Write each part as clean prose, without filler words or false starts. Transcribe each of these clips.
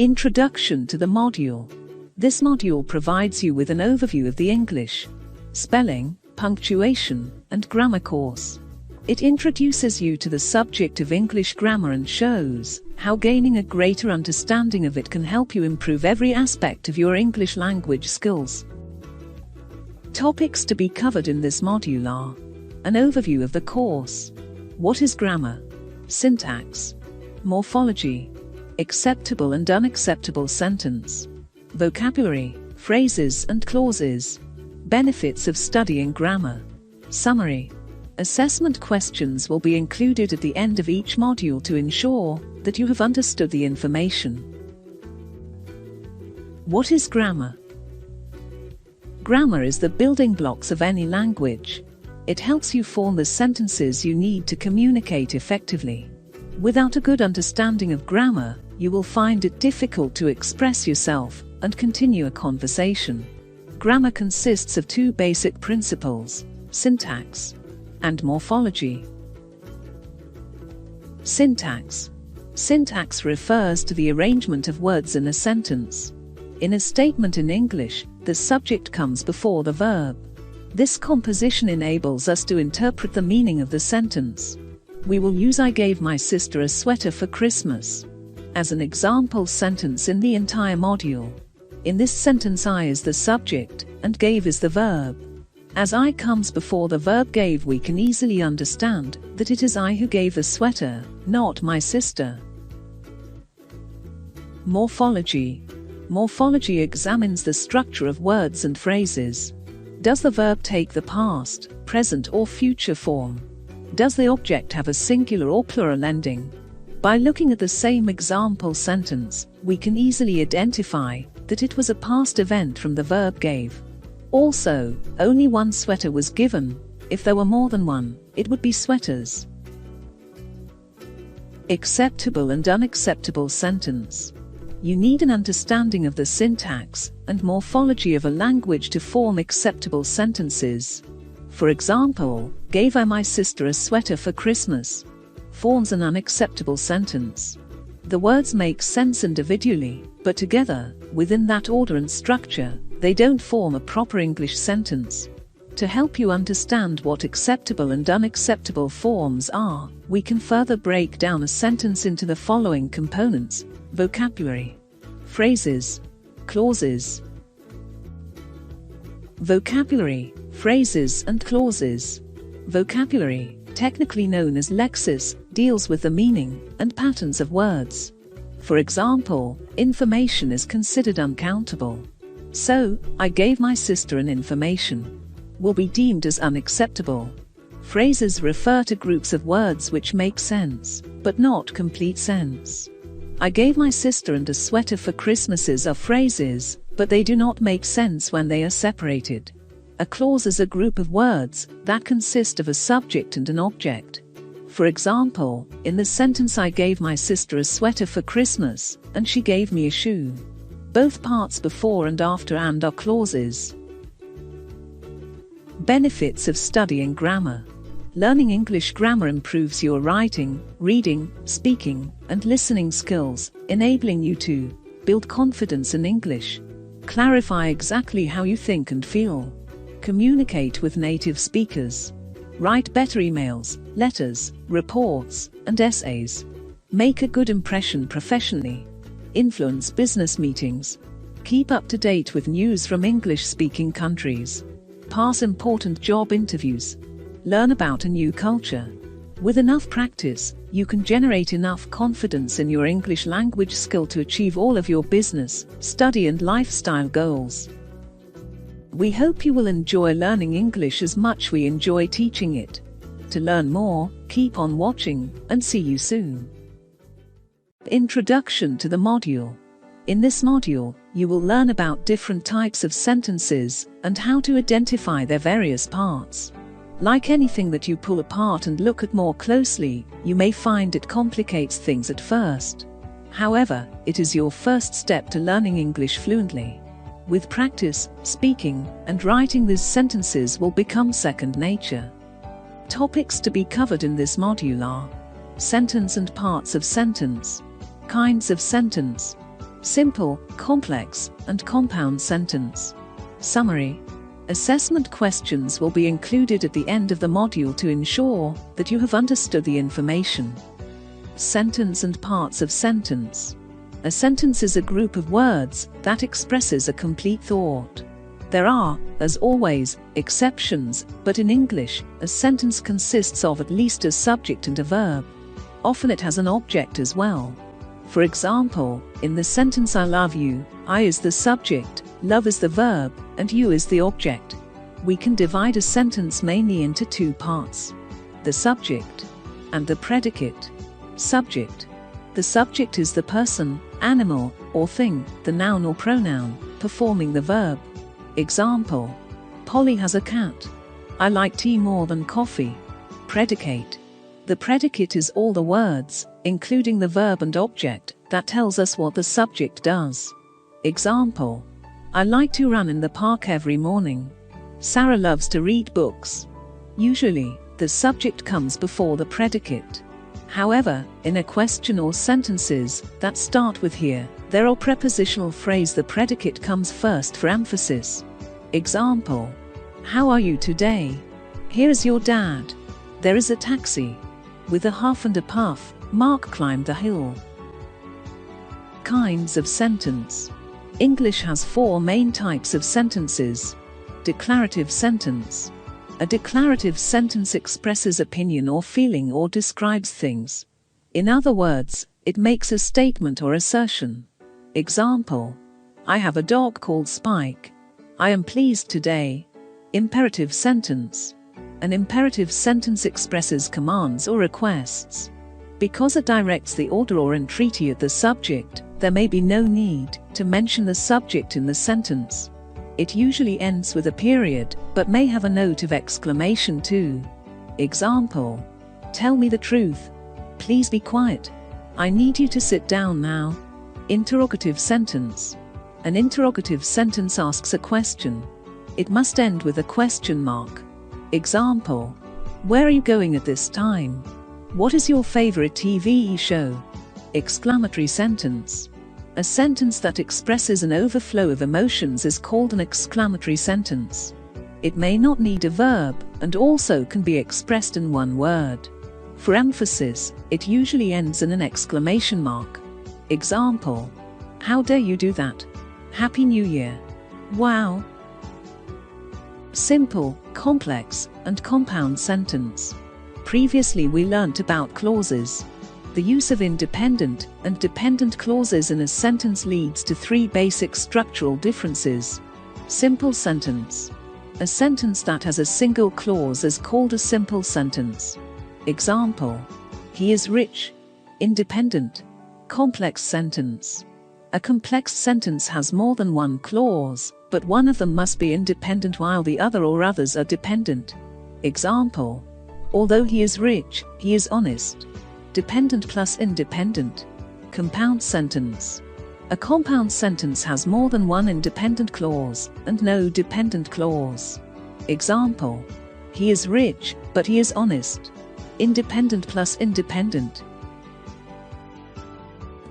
Introduction to the module. This module provides you with an overview of the English, spelling, punctuation, and grammar course. It introduces you to the subject of English grammar and shows how gaining a greater understanding of it can help you improve every aspect of your English language skills. Topics to be covered in this module are: an overview of the course, what is grammar, syntax, morphology, acceptable and unacceptable sentence, vocabulary, phrases and clauses, benefits of studying grammar, summary. Assessment questions will be included at the end of each module to ensure that you have understood the information. What is grammar? Grammar is the building blocks of any language. It helps you form the sentences you need to communicate effectively. Without a good understanding of grammar, you will find it difficult to express yourself and continue a conversation. Grammar consists of two basic principles: syntax and morphology. Syntax. Syntax refers to the arrangement of words in a sentence. In a statement in English, the subject comes before the verb. This composition enables us to interpret the meaning of the sentence. We will use "I gave my sister a sweater for Christmas" as an example sentence in the entire module. In this sentence, I is the subject and gave is the verb. As I comes before the verb gave, we can easily understand that it is I who gave the sweater, not my sister. Morphology. Morphology examines the structure of words and phrases. Does the verb take the past, present or future form? Does the object have a singular or plural ending? By looking at the same example sentence, we can easily identify that it was a past event from the verb gave. Also, only one sweater was given. If there were more than one, it would be sweaters. Acceptable and unacceptable sentence. You need an understanding of the syntax and morphology of a language to form acceptable sentences. For example, "Gave I my sister a sweater for Christmas" forms an unacceptable sentence. The words make sense individually, but together, within that order and structure, they don't form a proper English sentence. To help you understand what acceptable and unacceptable forms are, we can further break down a sentence into the following components: vocabulary, phrases, clauses. Vocabulary, phrases and clauses. Vocabulary, technically known as lexis, deals with the meaning and patterns of words. For example, information is considered uncountable. So, "I gave my sister an information" will be deemed as unacceptable. Phrases refer to groups of words which make sense, but not complete sense. "I gave my sister and a sweater for Christmases" are phrases, but they do not make sense when they are separated. A clause is a group of words that consist of a subject and an object. For example, in the sentence "I gave my sister a sweater for Christmas, and she gave me a shoe." Both parts before and after "and" are clauses. Benefits of studying grammar. Learning English grammar improves your writing, reading, speaking, and listening skills, enabling you to build confidence in English, clarify exactly how you think and feel, communicate with native speakers, write better emails, letters, reports, and essays, make a good impression professionally, influence business meetings, keep up to date with news from English-speaking countries, pass important job interviews, learn about a new culture. With enough practice, you can generate enough confidence in your English language skill to achieve all of your business, study and lifestyle goals. We hope you will enjoy learning English as much we enjoy teaching it. To learn more, keep on watching, and see you soon. Introduction to the module. In this module, you will learn about different types of sentences and how to identify their various parts. Like anything that you pull apart and look at more closely, you may find it complicates things at first. However, it is your first step to learning English fluently. With practice, speaking and writing these sentences will become second nature. Topics to be covered in this module are: sentence and parts of sentence, kinds of sentence, Simple, complex, and compound sentence. Summary. Assessment questions will be included at the end of the module to ensure that you have understood the information. Sentence and parts of sentence. A sentence is a group of words that expresses a complete thought. There are, as always, exceptions, but in English, a sentence consists of at least a subject and a verb. Often it has an object as well. For example, in the sentence I love you, I is the subject, love is the verb, and you is the object. We can divide a sentence mainly into two parts: the subject and the predicate. Subject. The subject is the person, animal, or thing, the noun or pronoun, performing the verb. Example: Polly has a cat. I like tea more than coffee. Predicate. The predicate is all the words, including the verb and object, that tells us what the subject does. Example: I like to run in the park every morning. Sarah loves to read books. Usually, the subject comes before the predicate. However, in a question or sentences that start with here, there are prepositional phrase, the predicate comes first for emphasis. Example: How are you today? Here is your dad. There is a taxi. With a huff and a puff, Mark climbed the hill. Kinds of sentence. English has four main types of sentences. Declarative sentence. A declarative sentence expresses opinion or feeling or describes things. In other words, it makes a statement or assertion. Example: I have a dog called Spike. I am pleased today. Imperative sentence. An imperative sentence expresses commands or requests. Because it directs the order or entreaty of the subject, there may be no need to mention the subject in the sentence. It usually ends with a period, but may have a note of exclamation too. Example: Tell me the truth. Please be quiet. I need you to sit down now. Interrogative sentence. An interrogative sentence asks a question. It must end with a question mark. Example: Where are you going at this time? What is your favorite TV show? Exclamatory sentence. A sentence that expresses an overflow of emotions is called an exclamatory sentence. It may not need a verb, and also can be expressed in one word. For emphasis, it usually ends in an exclamation mark. Example: How dare you do that? Happy New Year. Wow. Simple, complex, and compound sentence. Previously we learnt about clauses. The use of independent and dependent clauses in a sentence leads to three basic structural differences. Simple sentence. A sentence that has a single clause is called a simple sentence. Example: He is rich. Independent. Complex sentence. A complex sentence has more than one clause, but one of them must be independent while the other or others are dependent. Example: Although he is rich, he is honest. Dependent plus independent. Compound sentence. A compound sentence has more than one independent clause and no dependent clause. Example: He is rich, but he is honest. Independent plus independent.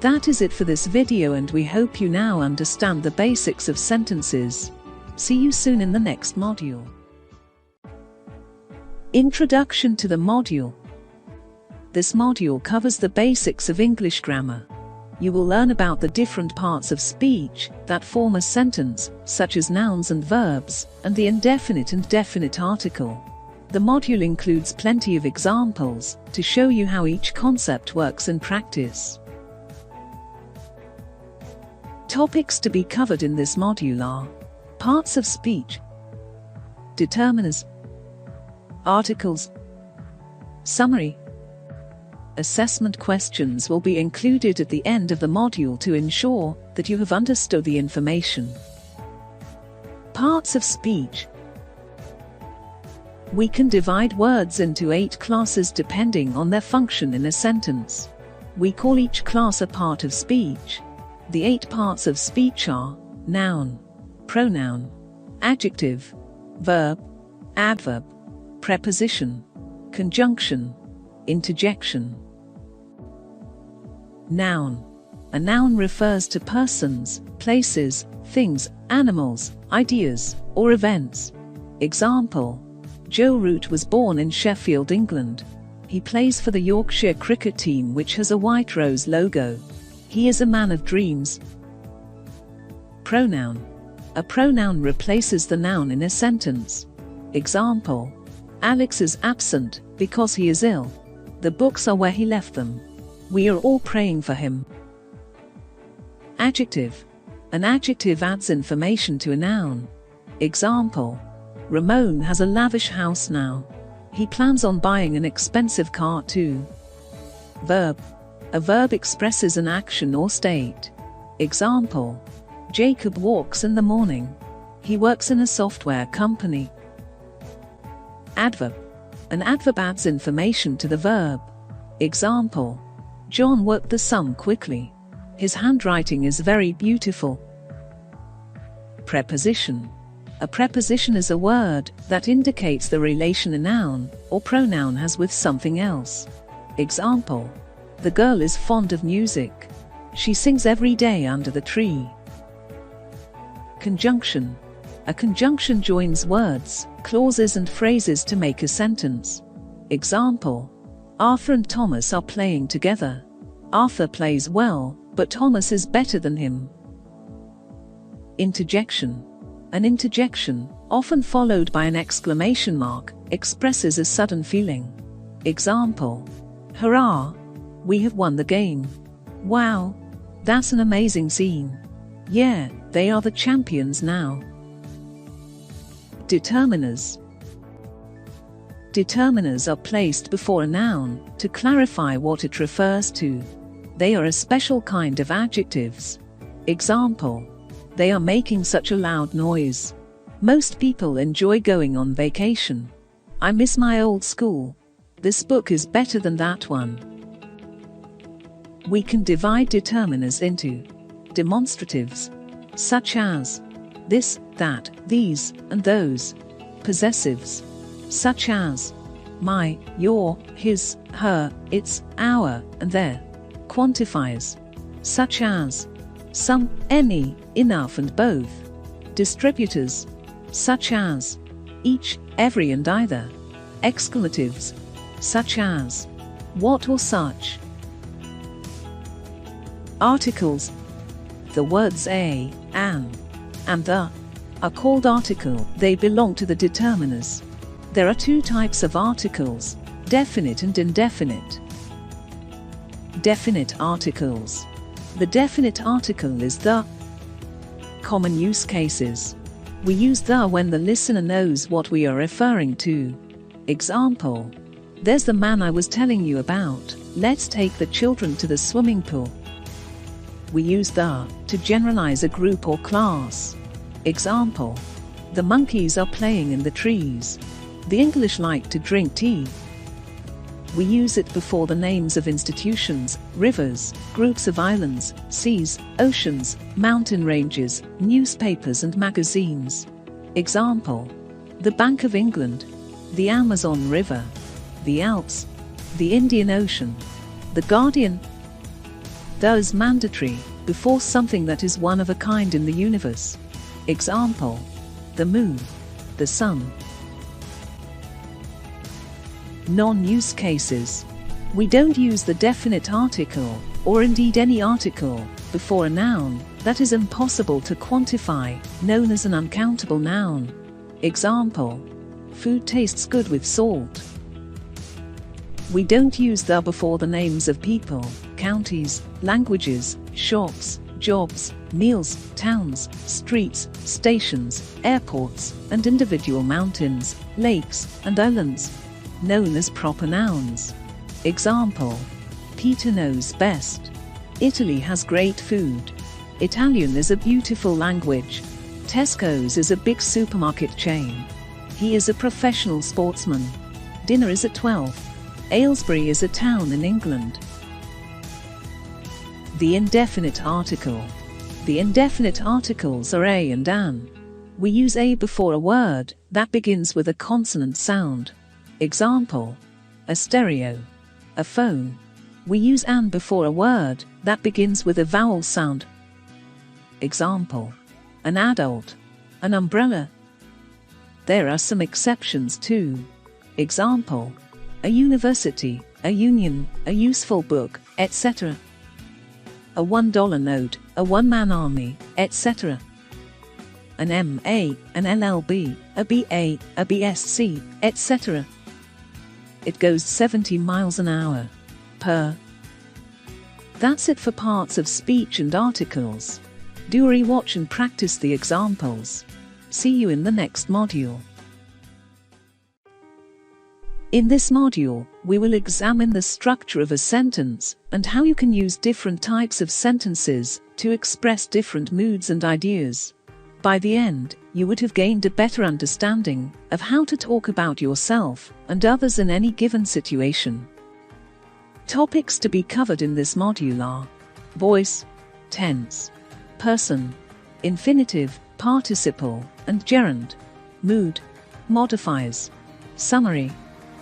That is it for this video, and we hope you now understand the basics of sentences. See you soon in the next module. Introduction to the module. This module covers the basics of English grammar. You will learn about the different parts of speech that form a sentence, such as nouns and verbs, and the indefinite and definite article. The module includes plenty of examples to show you how each concept works in practice. Topics to be covered in this module are: parts of speech, determiners, articles, summary. Assessment questions will be included at the end of the module to ensure that you have understood the information. Parts of speech. We can divide words into 8 classes depending on their function in a sentence. We call each class a part of speech. The 8 parts of speech are: noun, pronoun, adjective, verb, adverb, preposition, conjunction, interjection. Noun. A noun refers to persons, places, things, animals, ideas, or events. Example: Joe Root was born in Sheffield, England. He plays for the Yorkshire cricket team, which has a white rose logo. He is a man of dreams. Pronoun. A pronoun replaces the noun in a sentence. Example: Alex is absent because he is ill. The books are where he left them. We are all praying for him. Adjective. An adjective adds information to a noun. Example: Ramon has a lavish house now. He plans on buying an expensive car too. Verb. A verb expresses an action or state. Example: Jacob walks in the morning. He works in a software company. Adverb. An adverb adds information to the verb. Example: John worked the sum quickly. His handwriting is very beautiful. Preposition. A preposition is a word that indicates the relation a noun or pronoun has with something else. Example: The girl is fond of music. She sings every day under the tree. Conjunction. A conjunction joins words, clauses, and phrases to make a sentence. Example: Arthur and Thomas are playing together. Arthur plays well, but Thomas is better than him. Interjection. An interjection, often followed by an exclamation mark, expresses a sudden feeling. Example: Hurrah! We have won the game. Wow! That's an amazing scene. Yeah, they are the champions now. Determiners. Determiners are placed before a noun to clarify what it refers to. They are a special kind of adjectives. Example: They are making such a loud noise. Most people enjoy going on vacation. I miss my old school. This book is better than that one. We can divide determiners into demonstratives, such as this, that, these, and those. Possessives, such as my, your, his, her, its, our, and their. Quantifiers, such as some, any, enough, and both. Distributors, such as each, every, and either. Exclamatives, such as what or such. Articles. The words a, an, and the are called article. They belong to the determiners. There are two types of articles: definite and indefinite. Definite articles. The definite article is the. Common use cases. We use the when the listener knows what we are referring to. Example: There's the man I was telling you about. Let's take the children to the swimming pool. We use the to generalize a group or class. Example: The monkeys are playing in the trees. The English like to drink tea. We use it before the names of institutions, rivers, groups of islands, seas, oceans, mountain ranges, newspapers, and magazines. Example: The Bank of England, the Amazon River, the Alps, the Indian Ocean, the Guardian. The is mandatory before something that is one of a kind in the universe. Example: The moon, the sun. Non-use cases. We don't use the definite article, or indeed any article, before a noun that is impossible to quantify, known as an uncountable noun. Example: Food tastes good with salt. We don't use the before the names of people, counties, languages, shops, jobs, meals, towns, streets, stations, airports, and individual mountains, lakes, and islands, known as proper nouns. Example: Peter knows best. Italy has great food. Italian is a beautiful language. Tesco's is a big supermarket chain. He is a professional sportsman. Dinner is at 12. Aylesbury is a town in England. The indefinite article. The indefinite articles are a and an. We use a before a word that begins with a consonant sound. Example: a stereo, a phone, We use an before a word that begins with a vowel sound. Example: an adult, an umbrella. There are some exceptions too. Example: a university, a union, a useful book, etc. A $1 note, a one-man army, etc. An MA, an LLB, a BA, a BSc, etc. It goes 70 miles an hour per. That's it for parts of speech and articles. Do rewatch and practice the examples. See you in the next module. In this module, we will examine the structure of a sentence and how you can use different types of sentences to express different moods and ideas. By the end, you would have gained a better understanding of how to talk about yourself and others in any given situation. Topics to be covered in this module are voice, tense, person, infinitive, participle, and gerund, mood, modifiers, summary.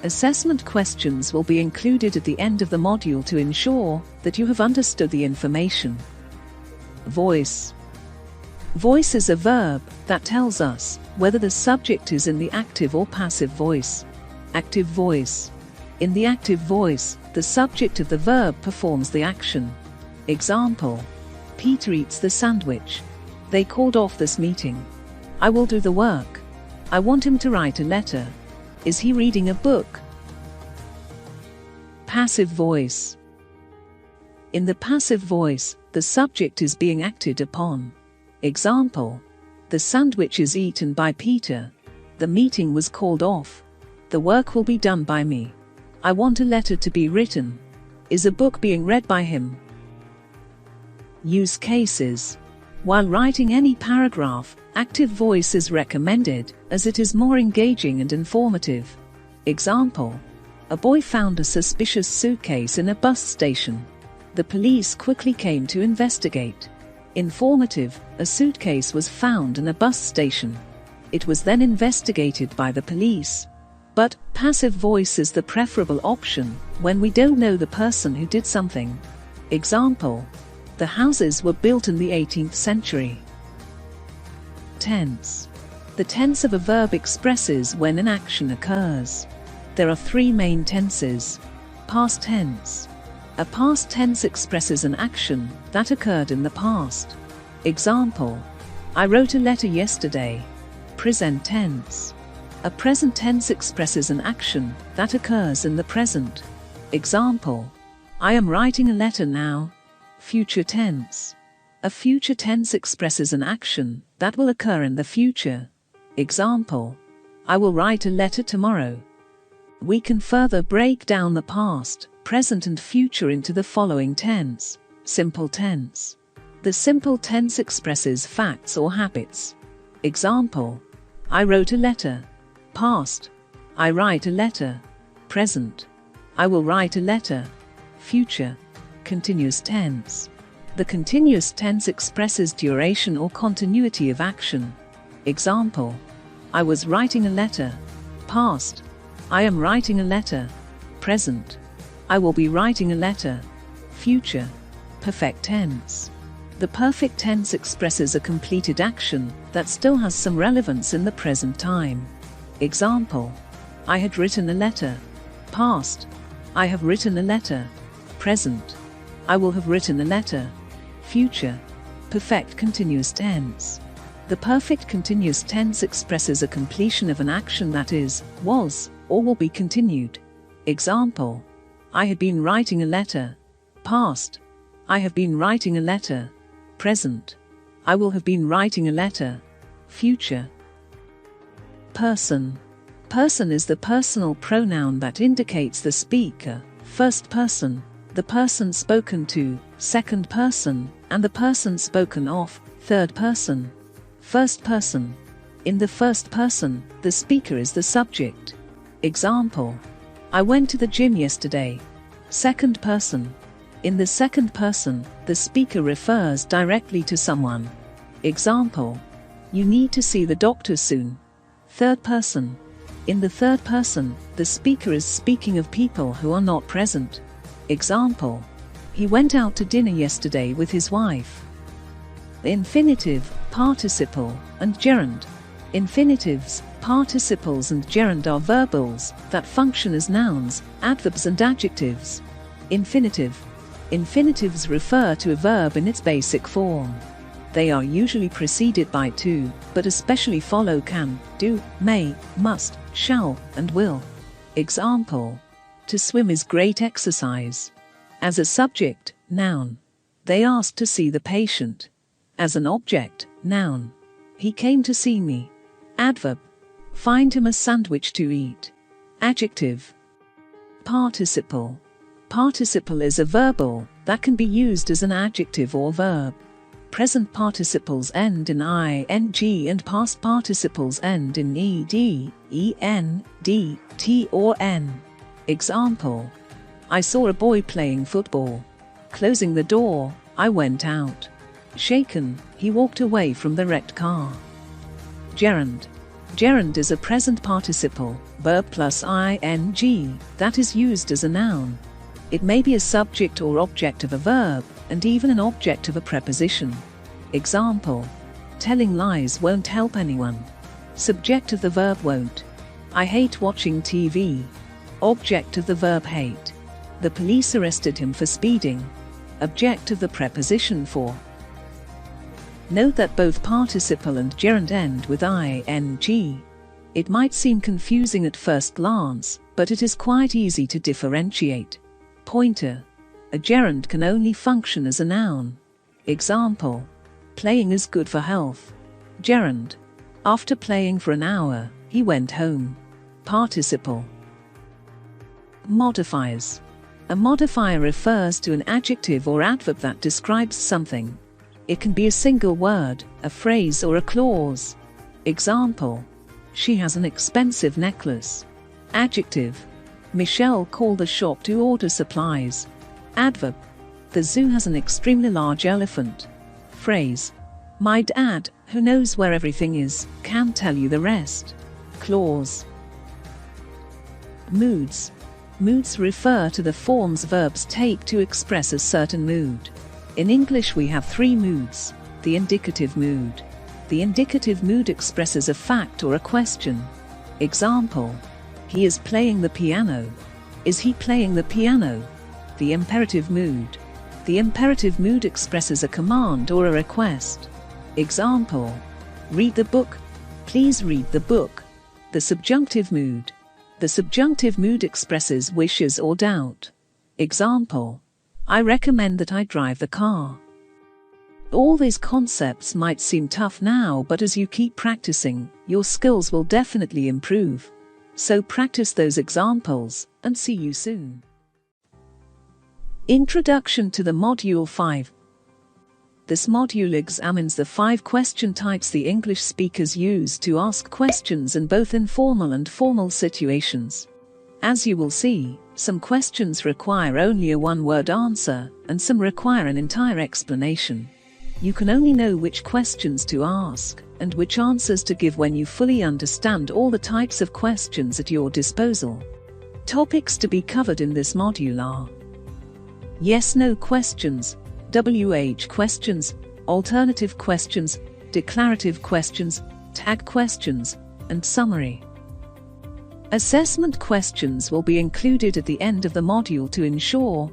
Assessment questions will be included at the end of the module to ensure that you have understood the information. Voice. Voice is a verb that tells us whether the subject is in the active or passive voice. Active voice. In the active voice, the subject of the verb performs the action. Example: Peter eats the sandwich. They called off this meeting. I will do the work. I want him to write a letter. Is he reading a book? Passive voice. In the passive voice, the subject is being acted upon. Example: the sandwich is eaten by Peter. The meeting was called off. The work will be done by me. I want a letter to be written. Is a book being read by him? Use cases. While writing any paragraph, active voice is recommended as it is more engaging and informative. Example: a boy found a suspicious suitcase in a bus station. The police quickly came to investigate. Informative: a suitcase was found in a bus station. It was then investigated by the police. But passive voice is the preferable option when we don't know the person who did something. Example: the houses were built in the 18th century. Tense. The tense of a verb expresses when an action occurs. There are three main tenses. Past tense. A past tense expresses an action that occurred in the past. Example: I wrote a letter yesterday. Present tense. A present tense expresses an action that occurs in the present. Example: I am writing a letter now. Future tense. A future tense expresses an action that will occur in the future. Example: I will write a letter tomorrow. We can further break down the past, present and future into the following tense. Simple tense. The simple tense expresses facts or habits. Example: I wrote a letter. Past: I write a letter. Present: I will write a letter. Future: continuous tense. The continuous tense expresses duration or continuity of action. Example: I was writing a letter. Past: I am writing a letter. Present: I will be writing a letter. Future: perfect tense. The perfect tense expresses a completed action that still has some relevance in the present time. Example: I had written a letter. Past: I have written a letter. Present: I will have written a letter. Future: perfect continuous tense. The perfect continuous tense expresses a completion of an action that is, was, or will be continued. Example: I had been writing a letter. Past: I have been writing a letter. Present: I will have been writing a letter. Future. Person. Person is the personal pronoun that indicates the speaker, first person, the person spoken to, second person, and the person spoken of, third person. First person. In the first person, the speaker is the subject. Example: I went to the gym yesterday. Second person. In the second person, the speaker refers directly to someone. Example: you need to see the doctor soon. Third person. In the third person, the speaker is speaking of people who are not present. Example: he went out to dinner yesterday with his wife. Infinitive, participle, and gerund. Infinitives, participles and gerund are verbals that function as nouns, adverbs and adjectives. Infinitive. Infinitives refer to a verb in its basic form. They are usually preceded by to, but especially follow can, do, may, must, shall, and will. Example: to swim is great exercise. As a subject, noun. They asked to see the patient. As an object, noun. He came to see me. Adverb: find him a sandwich to eat. Adjective: participle. Participle is a verbal that can be used as an adjective or verb. Present participles end in ing and past participles end in ed, en, d, t or n. Example: I saw a boy playing football. Closing the door, I went out. Shaken, he walked away from the wrecked car. Gerund. Gerund is a present participle, verb plus ing, that is used as a noun. It may be a subject or object of a verb, and even an object of a preposition. Example: telling lies won't help anyone. Subject of the verb won't. I hate watching TV. Object of the verb hate. The police arrested him for speeding. Object of the preposition for. Note that both participle and gerund end with ing. It might seem confusing at first glance, but it is quite easy to differentiate. Pointer. A gerund can only function as a noun. Example: playing is good for health. Gerund: after playing for an hour, he went home. Participle. Modifiers. A modifier refers to an adjective or adverb that describes something. It can be a single word, a phrase or a clause. Example: she has an expensive necklace. Adjective: Michelle called the shop to order supplies. Adverb: the zoo has an extremely large elephant. Phrase: my dad, who knows where everything is, can tell you the rest. Clause. Moods. Moods refer to the forms verbs take to express a certain mood. In English we have three moods. The indicative mood. The indicative mood expresses a fact or a question. Example: he is playing the piano. Is he playing the piano? The imperative mood. The imperative mood expresses a command or a request. Example: read the book. Please read the book. The subjunctive mood. The subjunctive mood expresses wishes or doubt. Example: I recommend that I drive the car. All these concepts might seem tough now, but as you keep practicing, your skills will definitely improve. So practice those examples, and see you soon. Introduction to the Module 5. This module examines the 5 question types the English speakers use to ask questions in both informal and formal situations. As you will see, some questions require only a one-word answer, and some require an entire explanation. You can only know which questions to ask, and which answers to give when you fully understand all the types of questions at your disposal. Topics to be covered in this module are: yes/no questions, WH questions, alternative questions, declarative questions, tag questions, and summary. Assessment questions will be included at the end of the module to ensure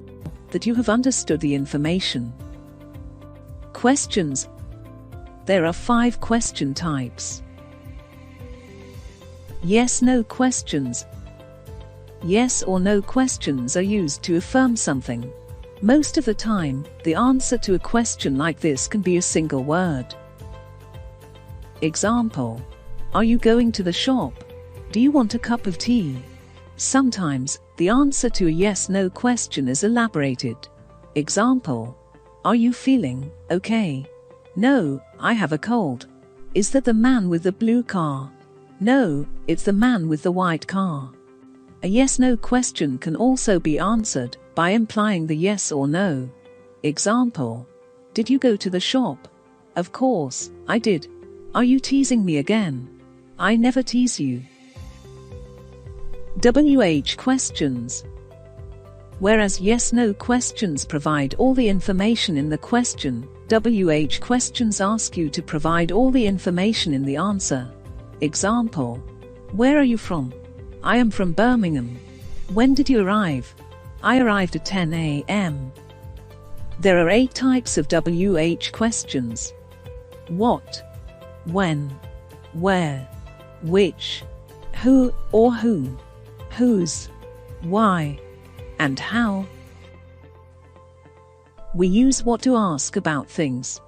that you have understood the information. Questions. There are 5 question types. Yes/no questions. Yes or no questions are used to affirm something. Most of the time, the answer to a question like this can be a single word. Example: are you going to the shop? Do you want a cup of tea? Sometimes, the answer to a yes/no question is elaborated. Example: are you feeling okay? No, I have a cold. Is that the man with the blue car? No, it's the man with the white car. A yes/no question can also be answered by implying the yes or no. Example: did you go to the shop? Of course, I did. Are you teasing me again? I never tease you. WH questions. Whereas yes-no questions provide all the information in the question, WH questions ask you to provide all the information in the answer. Example: where are you from? I am from Birmingham. When did you arrive? I arrived at 10 a.m. There are 8 types of WH questions: what, when, where, which, who or who, whose, why, and how. We use what to ask about things.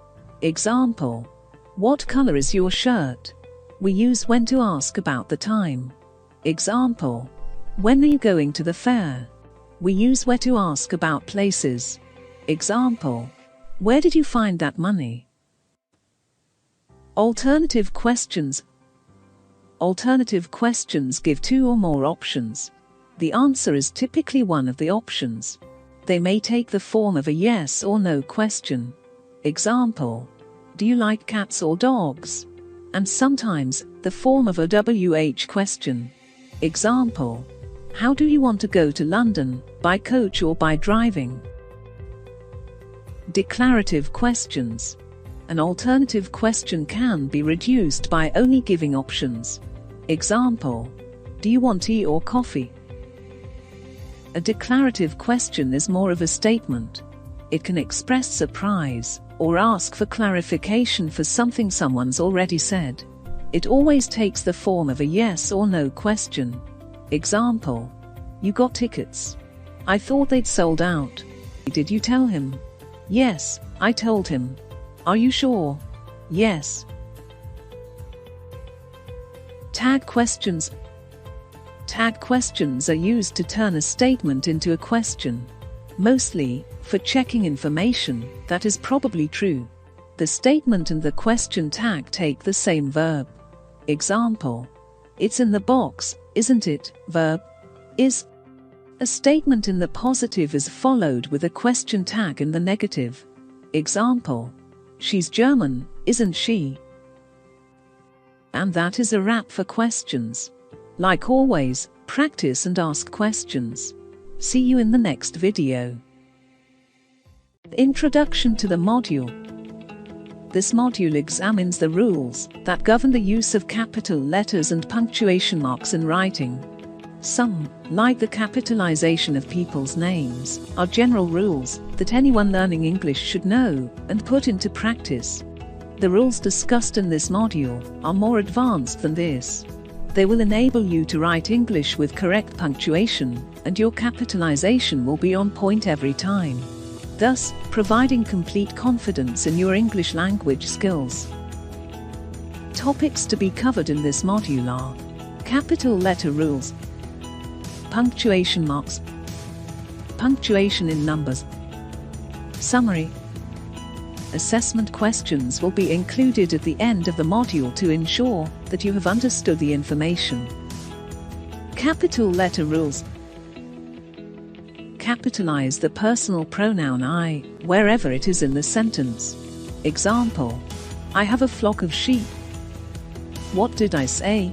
Example: what color is your shirt? We use when to ask about the time. Example: when are you going to the fair? We use where to ask about places. Example: where did you find that money? Alternative questions. Alternative questions give 2 or more options. The answer is typically one of the options. They may take the form of a yes or no question. Example: do you like cats or dogs? And sometimes the form of a WH question. Example: how do you want to go to London, by coach or by driving? Declarative questions. An alternative question can be reduced by only giving options. Example: do you want tea or coffee? A declarative question is more of a statement. It can express surprise or ask for clarification for something someone's already said. It always takes the form of a yes or no question. Example: you got tickets? I thought they'd sold out. Did you tell him? Yes, I told him. Are you sure? Yes. Tag questions. Tag questions are used to turn a statement into a question. Mostly for checking information that is probably true. The statement and the question tag take the same verb. Example: it's in the box, isn't it? Verb: is. A statement in the positive is followed with a question tag in the negative. Example: she's German, isn't she? And that is a wrap for questions. Like always, practice and ask questions. See you in the next video. Introduction to the module. This module examines the rules that govern the use of capital letters and punctuation marks in writing. Some, like the capitalization of people's names, are general rules that anyone learning English should know and put into practice. The rules discussed in this module are more advanced than this. They will enable you to write English with correct punctuation, and your capitalization will be on point every time, thus providing complete confidence in your English language skills. Topics to be covered in this module are: capital letter rules, punctuation marks, punctuation in numbers, summary. Assessment questions will be included at the end of the module to ensure that you have understood the information. Capital letter rules. Capitalize the personal pronoun I wherever it is in the sentence. Example: I have a flock of sheep. What did I say?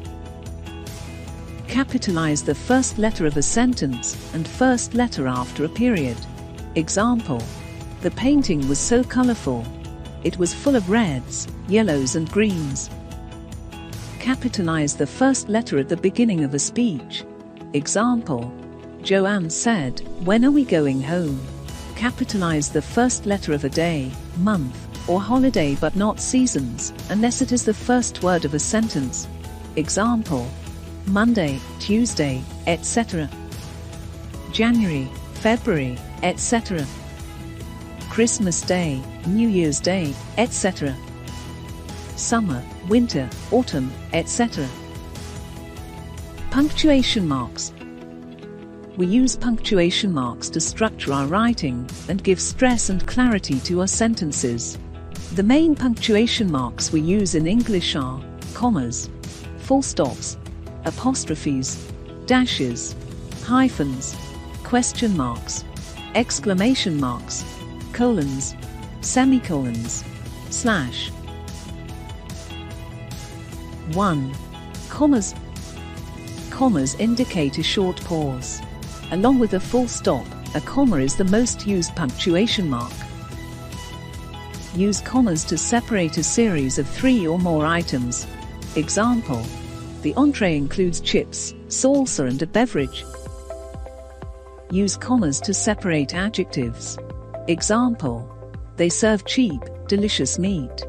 Capitalize the first letter of a sentence and first letter after a period. Example: the painting was so colorful. It was full of reds, yellows and greens. Capitalize the first letter at the beginning of a speech. Example: Joanne said, "When are we going home?" Capitalize the first letter of a day, month, or holiday but not seasons, unless it is the first word of a sentence. Example: Monday, Tuesday, etc. January, February, etc. Christmas Day, New Year's Day, etc. Summer, winter, autumn, etc. Punctuation marks. We use punctuation marks to structure our writing and give stress and clarity to our sentences. The main punctuation marks we use in English are commas, full stops, apostrophes, dashes, hyphens, question marks, exclamation marks, colons, semicolons, slash. 1. Commas. Commas indicate a short pause. Along with a full stop, A comma is the most used punctuation mark. Use commas to separate a series of 3 or more items. Example: the entree includes chips, salsa and a beverage. Use commas to separate adjectives. Example: they serve cheap, delicious meat.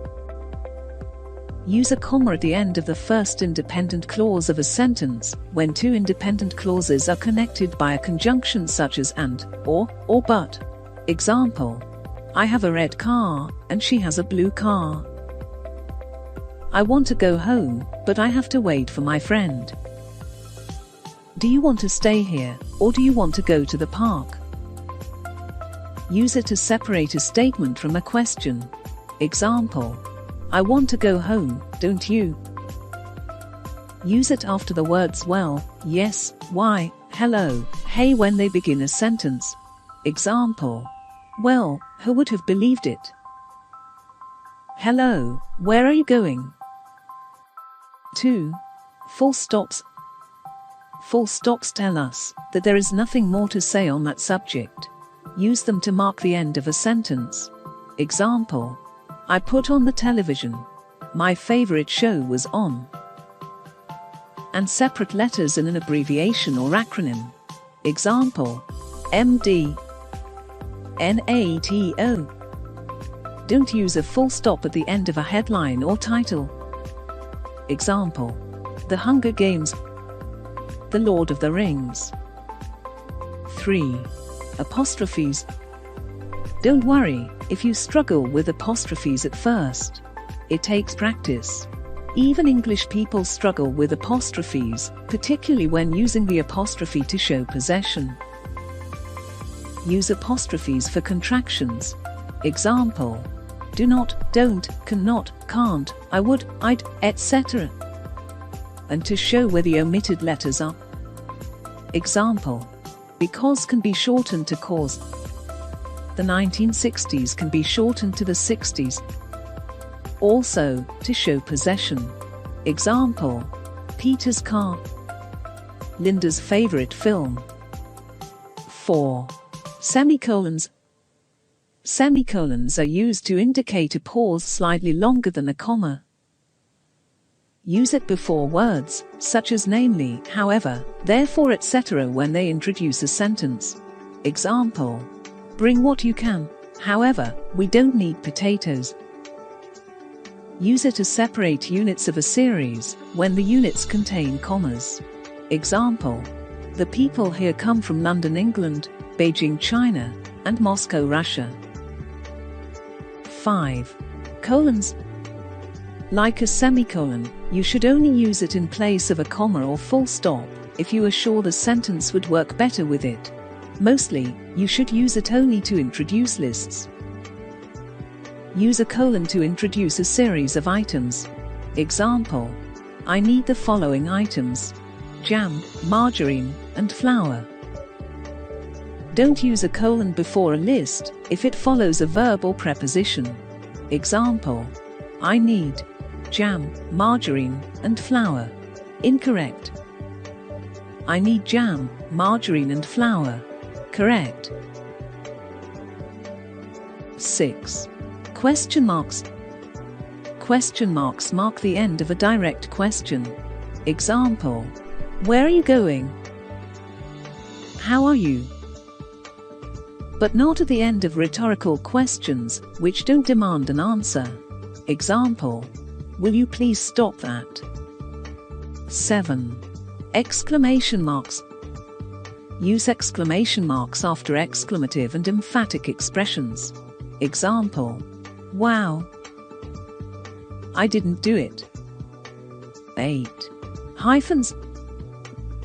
Use a comma at the end of the first independent clause of a sentence when 2 independent clauses are connected by a conjunction such as and, or but. Example: I have a red car, and she has a blue car. I want to go home, but I have to wait for my friend. Do you want to stay here, or do you want to go to the park? Use it to separate a statement from a question. Example: I want to go home, don't you? Use it after the words well, yes, why, hello, hey when they begin a sentence. Example: well, who would have believed it? Hello, where are you going? 2. Full stops. Full stops tell us that there is nothing more to say on that subject. Use them to mark the end of a sentence. Example: I put on the television. My favorite show was on. And separate letters in an abbreviation or acronym. Example: MD, NATO. Don't use a full stop at the end of a headline or title. Example: The Hunger Games, The Lord of the Rings. 3. Apostrophes. Don't worry if you struggle with apostrophes at first. It takes practice. Even English people struggle with apostrophes, particularly when using the apostrophe to show possession. Use apostrophes for contractions. Example: do not, don't, cannot, can't, I would, I'd, etc. And to show where the omitted letters are. Example: because can be shortened to cause. The 1960s can be shortened to the 60s. Also, to show possession. Example: Peter's car. Linda's favorite film. 4. Semicolons. Semicolons are used to indicate a pause slightly longer than a comma. Use it before words, such as namely, however, therefore, etc. when they introduce a sentence. Example: bring what you can, however, we don't need potatoes. Use it to separate units of a series when the units contain commas. Example: the people here come from London, England, Beijing, China, and Moscow, Russia. 5. Colons. Like a semicolon, you should only use it in place of a comma or full stop if you are sure the sentence would work better with it. Mostly, you should use it only to introduce lists. Use a colon to introduce a series of items. Example: I need the following items: jam, margarine, and flour. Don't use a colon before a list if it follows a verb or preposition. Example: I need jam, margarine, and flour. Incorrect. I need jam, margarine, and flour. Correct. 6. Question marks. Question marks mark the end of a direct question. Example: where are you going? How are you? But not at the end of rhetorical questions, which don't demand an answer. Example: will you please stop that? 7. Exclamation marks. Use exclamation marks after exclamative and emphatic expressions. Example: wow. I didn't do it. 8. Hyphens.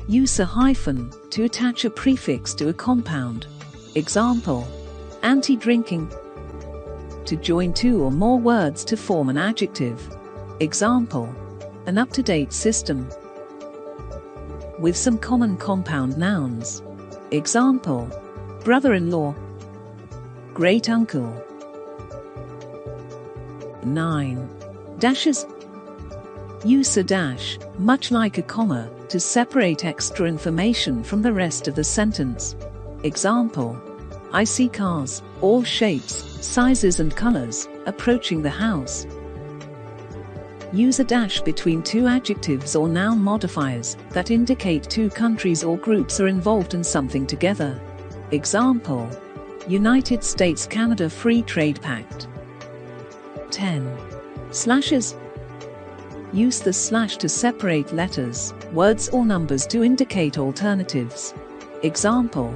Use a hyphen to attach a prefix to a compound. Example: anti-drinking. To join 2 or more words to form an adjective. Example: an up-to-date system. With some common compound nouns. Example: brother-in-law, great-uncle. 9. Dashes. Use a dash, much like a comma, to separate extra information from the rest of the sentence. Example: I see cars, all shapes, sizes and colors, approaching the house. Use a dash between two adjectives or noun modifiers that indicate two countries or groups are involved in something together. Example: United States-Canada Free Trade Pact. 10. Slashes. Use the slash to separate letters, words or numbers to indicate alternatives. Example: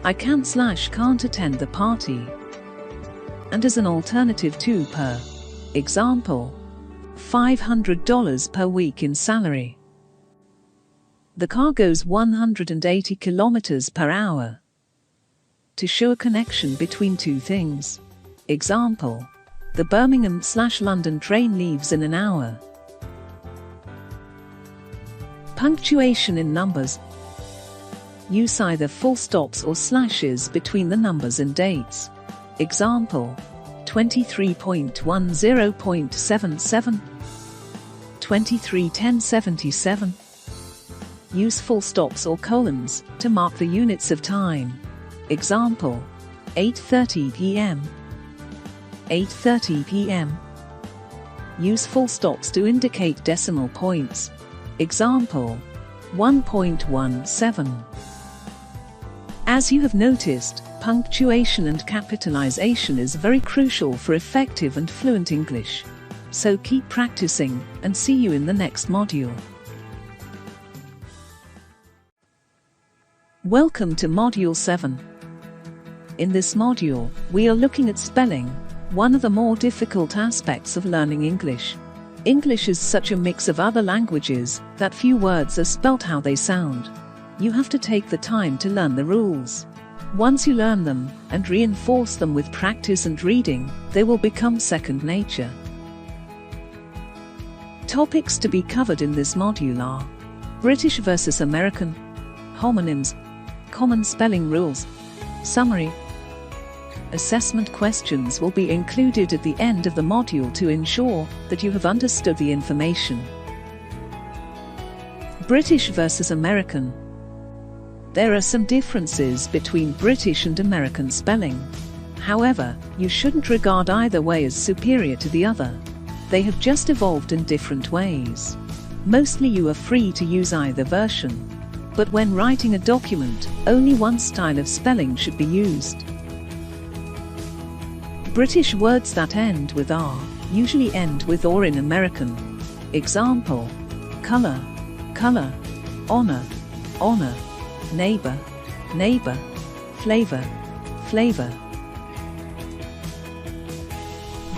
I can't attend the party. And as an alternative to per. Example: $500 per week in salary. The car goes 180 kilometers per hour. To show a connection between two things. Example: the Birmingham/London train leaves in an hour. Punctuation in numbers. Use either full stops or slashes between the numbers and dates. Example: 23.10.77, 23:10:77. Use full stops or colons to mark the units of time. Example: 8:30 p.m. 8:30 p.m. Use full stops to indicate decimal points. Example: 1.17. As you have noticed, punctuation and capitalization is very crucial for effective and fluent English. So keep practicing, and see you in the next module. Welcome to Module 7. In this module, we are looking at spelling, one of the more difficult aspects of learning English. English is such a mix of other languages that few words are spelt how they sound. You have to take the time to learn the rules. Once you learn them and reinforce them with practice and reading, they will become second nature. Topics to be covered in this module are British versus American, homonyms, common spelling rules, summary. Assessment questions will be included at the end of the module to ensure that you have understood the information. British versus American. There are some differences between British and American spelling. However, you shouldn't regard either way as superior to the other. They have just evolved in different ways. Mostly you are free to use either version. But when writing a document, only one style of spelling should be used. British words that end with R usually end with OR in American. Example: color, color, honor, honor, neighbor, neighbor, flavor, flavor.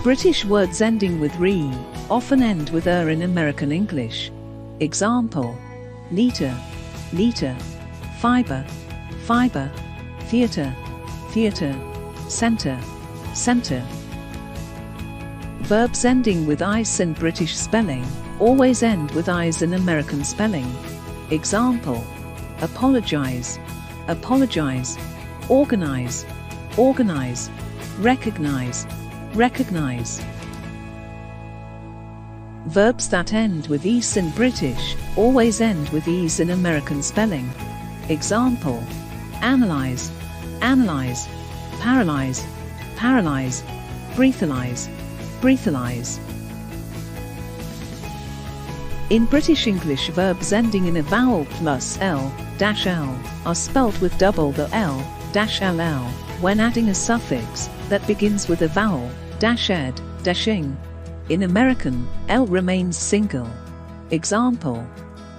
British words ending with re often end with in American English. Example: liter, liter, fiber, fiber, theater, theater, center, center. Verbs ending with "-ice" in British spelling always end with "-i's" in American spelling. Example: apologize, apologize, organize, organize, recognize, recognize. Verbs that end with "-ese" in British always end with "-e's" in American spelling. Example: analyze, analyze, paralyze, paralyze, breathalyze, breathalyze. In British English, verbs ending in a vowel plus l-l are spelt with double the l-ll when adding a suffix that begins with a vowel -ed, -ing. In American, l remains single. Example: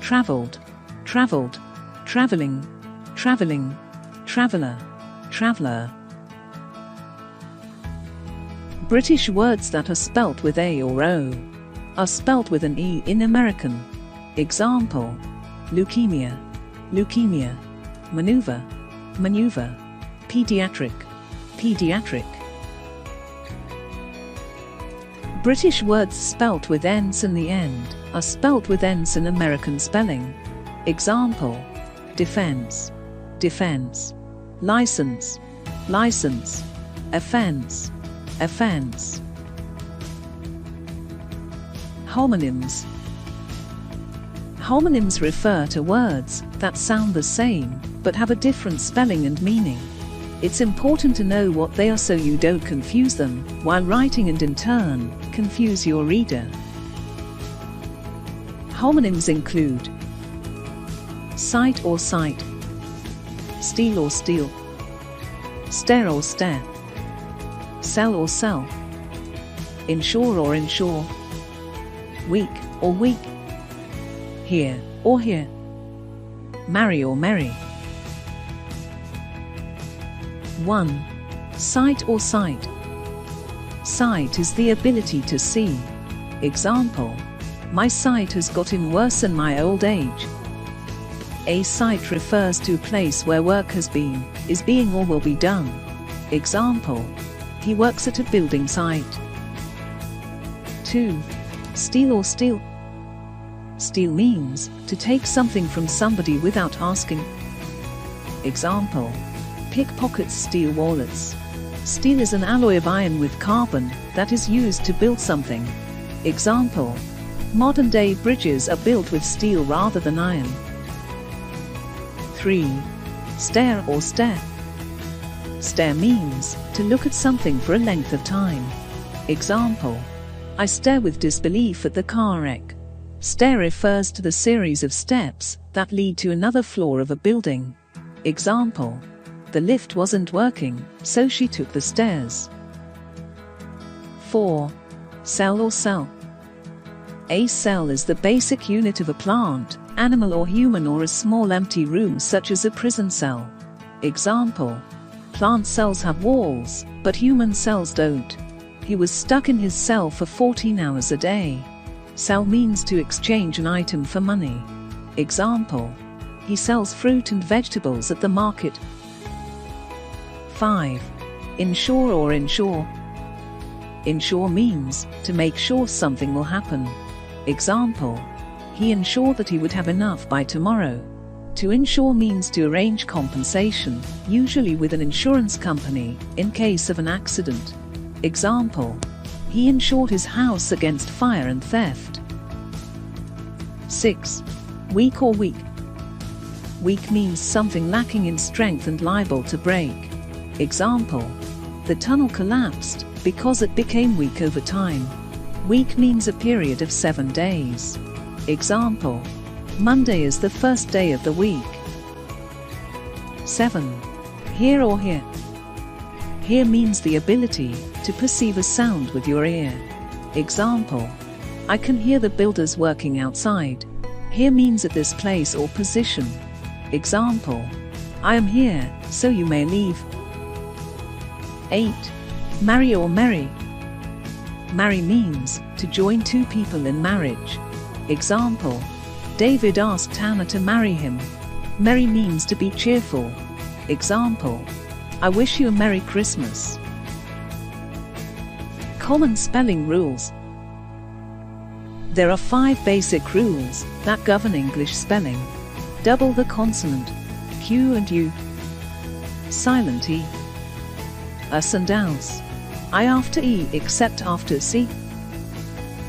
traveled, traveled, traveling, traveling, traveler, traveler. British words that are spelt with a or o are spelt with an e in American. Example: leukemia, leukemia, maneuver, maneuver, pediatric, pediatric. British words spelt with n's in the end are spelt with n's in American spelling. Example: defense, defense, license, license, offense, offense. Homonyms. Homonyms refer to words that sound the same but have a different spelling and meaning. It's important to know what they are so you don't confuse them while writing and in turn, confuse your reader. Homonyms include sight or sight, steal or steal, stare or stare, sell or sell, insure or insure, weak or weak, hear or hear, marry or marry. 1. Sight or sight. Sight is the ability to see. Example: my sight has gotten worse in my old age. A site refers to a place where work has been, is being or will be done. Example: he works at a building site. 2. Steal or steal. Steal means to take something from somebody without asking. Example: pickpockets steal wallets. Steel is an alloy of iron with carbon that is used to build something. Example: modern-day bridges are built with steel rather than iron. 3. Stare or stare. Stare means to look at something for a length of time. Example: I stare with disbelief at the car wreck. Stair refers to the series of steps that lead to another floor of a building. Example: the lift wasn't working, so she took the stairs. 4. Cell or cell. A cell is the basic unit of a plant, animal or human, or a small empty room such as a prison cell. Example: plant cells have walls, but human cells don't. He was stuck in his cell for 14 hours a day. Sell means to exchange an item for money. Example: he sells fruit and vegetables at the market. 5. Insure or insure. Insure means to make sure something will happen. Example: he ensured that he would have enough by tomorrow. To insure means to arrange compensation, usually with an insurance company, in case of an accident. Example: he insured his house against fire and theft. 6. Weak or weak. Weak means something lacking in strength and liable to break. Example: the tunnel collapsed because it became weak over time. Week means a period of 7 days. Example: Monday is the first day of the week. 7. Hear or hear. Hear means the ability to perceive a sound with your ear. Example: I can hear the builders working outside. Hear means at this place or position. Example: I am here, so you may leave. 8. Marry or marry. Marry means to join two people in marriage. Example: David asked Hannah to marry him. Merry means to be cheerful. Example: I wish you a Merry Christmas. Common spelling rules. There are 5 basic rules that govern English spelling. Double the consonant, Q and U. Silent E. Us and ous. I after E except after C.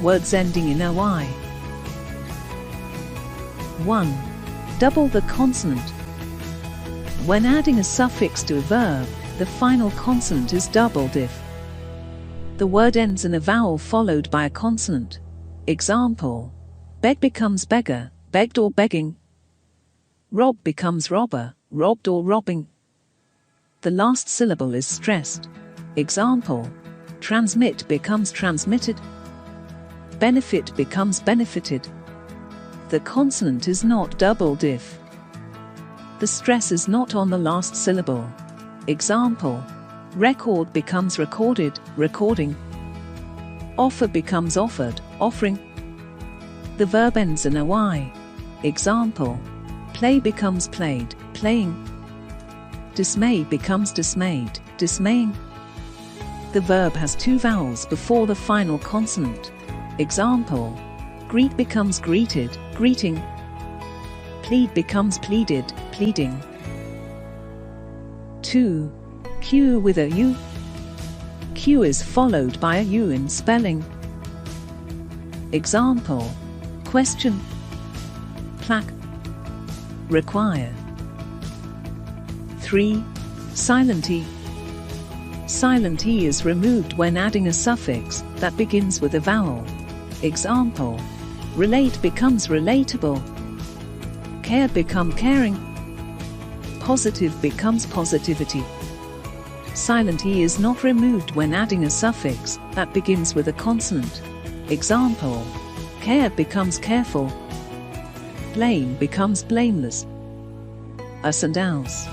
Words ending in OI. 1. Double the consonant. When adding a suffix to a verb, the final consonant is doubled if the word ends in a vowel followed by a consonant. Example: beg becomes beggar, begged or begging. Rob becomes robber, robbed or robbing. The last syllable is stressed. Example: transmit becomes transmitted. Benefit becomes benefited. The consonant is not doubled if the stress is not on the last syllable. Example: record becomes recorded, recording. Offer becomes offered, offering. The verb ends in OI. Example: play becomes played, playing. Dismay becomes dismayed, dismaying. The verb has 2 vowels before the final consonant. Example: greet becomes greeted, greeting. Plead becomes pleaded, pleading. 2. Q with a U. Q is followed by a U in spelling. Example: question, plaque, require. 3. Silent E. Silent E is removed when adding a suffix that begins with a vowel. Example: relate becomes relatable. Care become caring. Positive becomes positivity. Silent E is not removed when adding a suffix that begins with a consonant. Example: care becomes careful. Blame becomes blameless. Us and ours.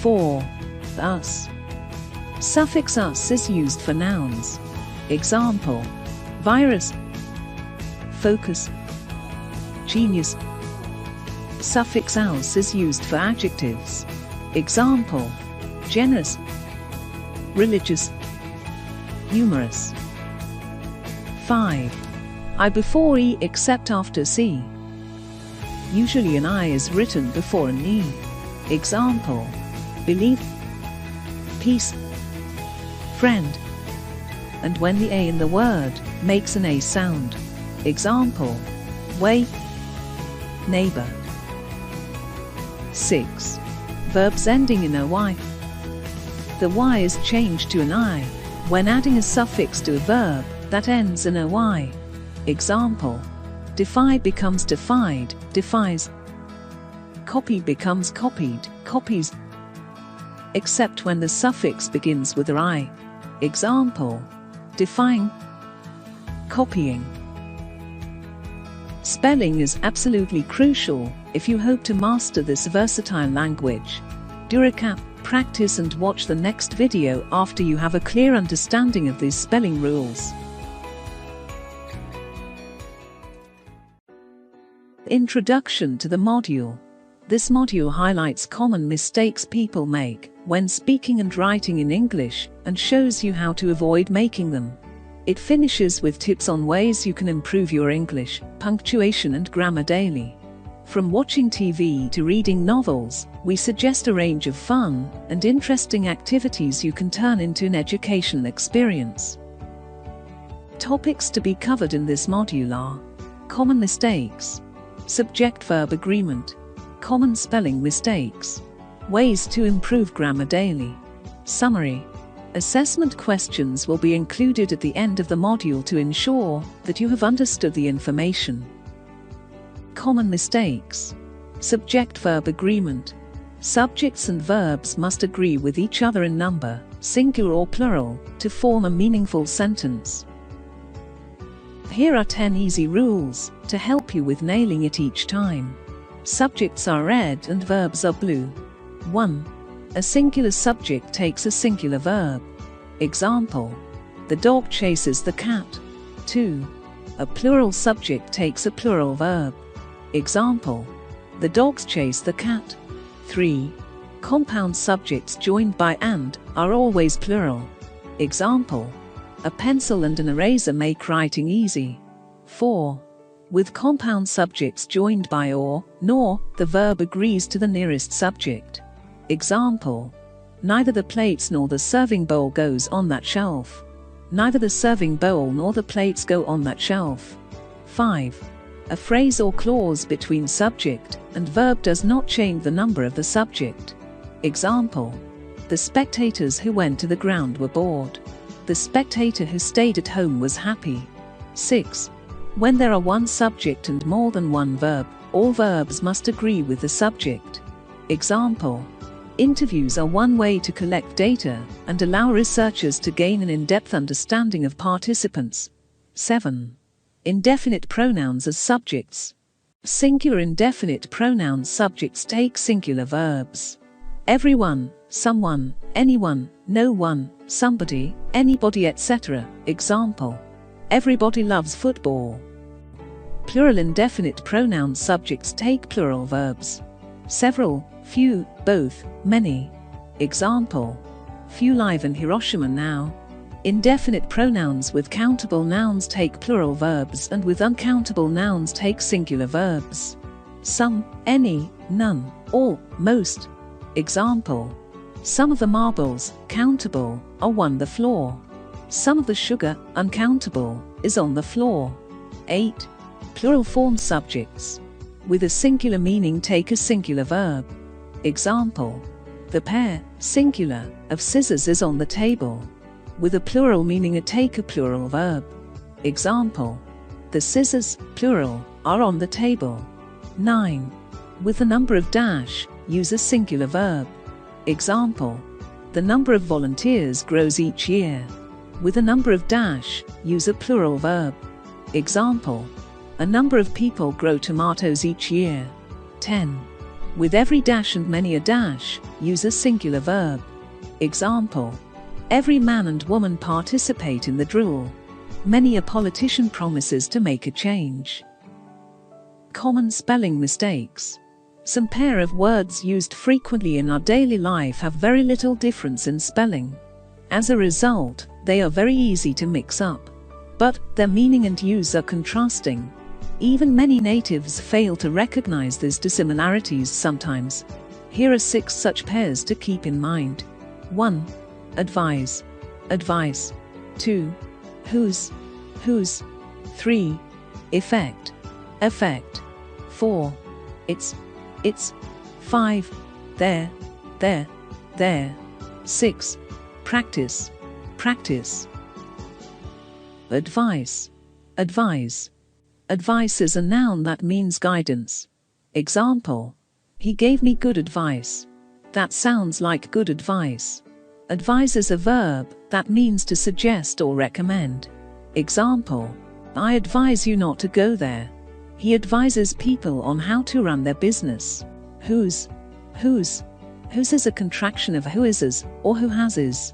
4. Us. Suffix us is used for nouns. Example: virus, focus, genius. Suffix aus is used for adjectives. Example: generous, religious, humorous. 5. I before E except after C. Usually an I is written before an E. Example: believe, peace, friend. And when the A in the word makes an A sound. Example: way, neighbor. 6. Verbs ending in OY. The Y is changed to an I when adding a suffix to a verb that ends in OY. Example: defy becomes defied, defies. Copy becomes copied, copies. Except when the suffix begins with I. Example: defying, copying. Spelling is absolutely crucial if you hope to master this versatile language. Do recap, practice and watch the next video after you have a clear understanding of these spelling rules. Introduction to the module. This module highlights common mistakes people make when speaking and writing in English and shows you how to avoid making them. It finishes with tips on ways you can improve your English, punctuation and grammar daily. From watching TV to reading novels, we suggest a range of fun and interesting activities you can turn into an educational experience. Topics to be covered in this module are: common mistakes, subject-verb agreement, common spelling mistakes, ways to improve grammar daily. Summary. Assessment questions will be included at the end of the module to ensure that you have understood the information. Common mistakes. Subject-verb agreement. Subjects and verbs must agree with each other in number, singular or plural, to form a meaningful sentence. Here are 10 easy rules to help you with nailing it each time. Subjects are red and verbs are blue. 1. A singular subject takes a singular verb. Example: the dog chases the cat. 2. A plural subject takes a plural verb. Example: the dogs chase the cat. 3. Compound subjects joined by and are always plural. Example: a pencil and an eraser make writing easy. 4. With compound subjects joined by or, nor, the verb agrees to the nearest subject. Example: neither the plates nor the serving bowl goes on that shelf. Neither the serving bowl nor the plates go on that shelf. 5. A phrase or clause between subject and verb does not change the number of the subject. Example: the spectators who went to the ground were bored. The spectator who stayed at home was happy. 6. When there are one subject and more than one verb, all verbs must agree with the subject. Example: interviews are one way to collect data and allow researchers to gain an in-depth understanding of participants. 7. Indefinite pronouns as subjects. Singular indefinite pronoun subjects take singular verbs. Everyone, someone, anyone, no one, somebody, anybody, etc. Example: everybody loves football. Plural indefinite pronoun subjects take plural verbs. Several, few, both, many. Example: few live in Hiroshima now. Indefinite pronouns with countable nouns take plural verbs and with uncountable nouns take singular verbs. Some, any, none, all, most. Example: some of the marbles, countable, are on the floor. Some of the sugar, uncountable, is on the floor. 8. Plural form subjects. With a singular meaning take a singular verb. Example: The pair, singular, of scissors is on the table. With a plural meaning take a plural verb. Example: the scissors, plural, are on the table. 9. With the number of dash, use a singular verb. Example: the number of volunteers grows each year. With a number of dash, use a plural verb. Example: a number of people grow tomatoes each year. 10. With every dash and many a dash, use a singular verb. Example: every man and woman participate in the drill. Many a politician promises to make a change. Common spelling mistakes. Some pair of words used frequently in our daily life have very little difference in spelling. As a result, they are very easy to mix up. But their meaning and use are contrasting. Even many natives fail to recognize these dissimilarities sometimes. Here are 6 such pairs to keep in mind. 1. Advise, advice. 2. Whose, whose. 3. Effect, effect. 4. It's, 5. There, there. 6. Practice, practice. Advice, advise. Advice is a noun that means guidance. Example: he gave me good advice. That sounds like good advice. Advise is a verb that means to suggest or recommend. Example: I advise you not to go there. He advises people on how to run their business. Whose is a contraction of who is or who has.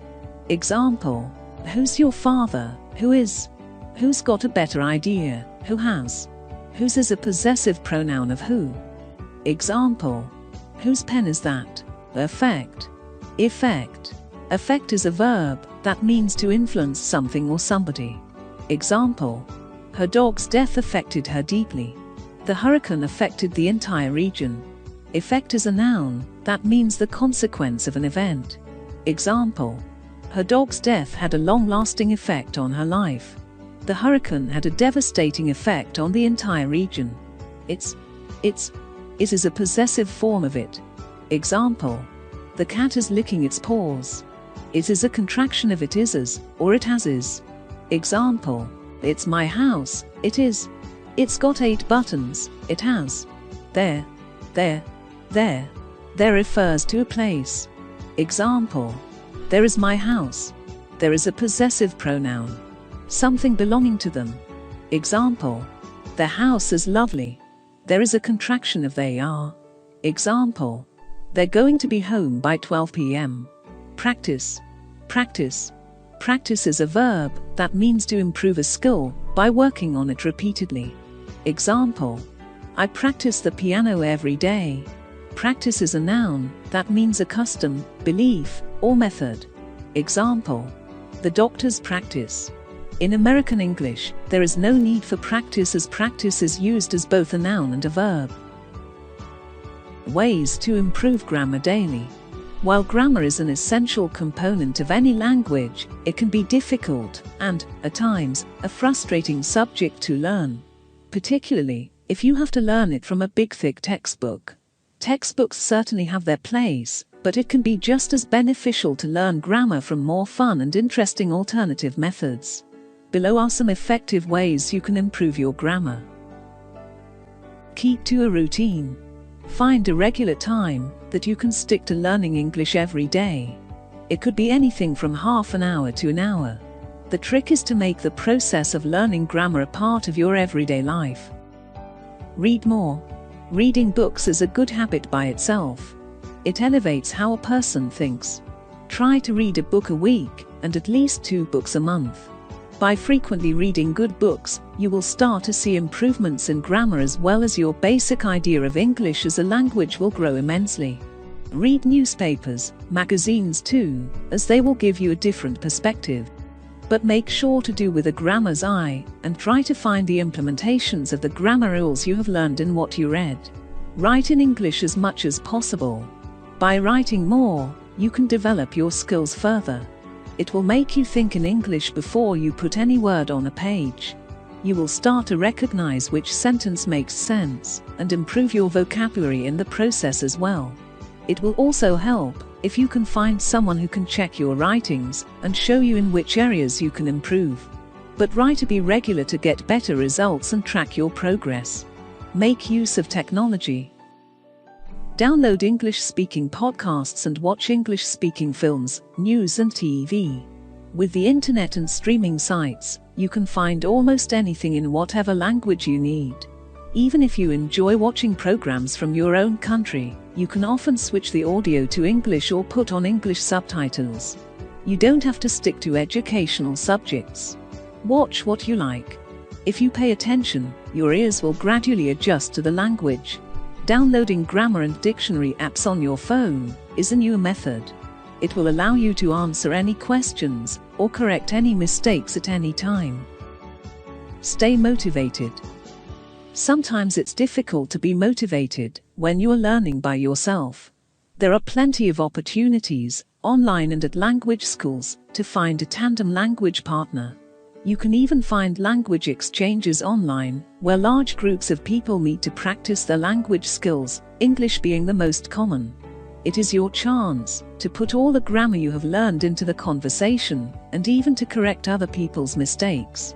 Example: who's your father? Who is? Who's got a better idea? Who has? Whose is a possessive pronoun of who. Example: whose pen is that? Effect, effect. Effect is a verb that means to influence something or somebody. Example: her dog's death affected her deeply. The hurricane affected the entire region. Effect is a noun that means the consequence of an event. Example: her dog's death had a long-lasting effect on her life. The hurricane had a devastating effect on the entire region. It is a possessive form of it. Example: the cat is licking its paws. It is a contraction of it is or it has. Example: it's my house. It is. It's got 8 buttons. It has. There. There refers to a place. Example: there is my house. There is a possessive pronoun. Something belonging to them. Example: their house is lovely. There is a contraction of they are. Example: they're going to be home by 12 p.m. Practice, practice. Practice is a verb that means to improve a skill by working on it repeatedly. Example: I practice the piano every day. Practice is a noun that means a custom, belief, or method. Example: the doctor's practice. In American English, there is no need for practice as practice is used as both a noun and a verb. Ways to improve grammar daily. While grammar is an essential component of any language, it can be difficult and, at times, a frustrating subject to learn. Particularly, if you have to learn it from a big thick textbook. Textbooks certainly have their place, but it can be just as beneficial to learn grammar from more fun and interesting alternative methods. Below are some effective ways you can improve your grammar. Keep to a routine. Find a regular time that you can stick to learning English every day. It could be anything from half an hour to an hour. The trick is to make the process of learning grammar a part of your everyday life. Read more. Reading books is a good habit by itself. It elevates how a person thinks. Try to read a book a week and at least 2 books a month. By frequently reading good books, you will start to see improvements in grammar as well as your basic idea of English as a language will grow immensely. Read newspapers, magazines too, as they will give you a different perspective. But make sure to do with a grammar's eye and try to find the implementations of the grammar rules you have learned in what you read. Write in English as much as possible. By writing more, you can develop your skills further. It will make you think in English before you put any word on a page. You will start to recognize which sentence makes sense and improve your vocabulary in the process as well. It will also help if you can find someone who can check your writings and show you in which areas you can improve. But write to be regular to get better results and track your progress. Make use of technology. Download English-speaking podcasts and watch English-speaking films, news and TV. With the internet and streaming sites, you can find almost anything in whatever language you need. Even if you enjoy watching programs from your own country, you can often switch the audio to English or put on English subtitles. You don't have to stick to educational subjects. Watch what you like. If you pay attention, your ears will gradually adjust to the language. Downloading grammar and dictionary apps on your phone is a new method. It will allow you to answer any questions or correct any mistakes at any time. Stay motivated. Sometimes it's difficult to be motivated when you are learning by yourself. There are plenty of opportunities, online and at language schools, to find a tandem language partner. You can even find language exchanges online, where large groups of people meet to practice their language skills, English being the most common. It is your chance to put all the grammar you have learned into the conversation, and even to correct other people's mistakes.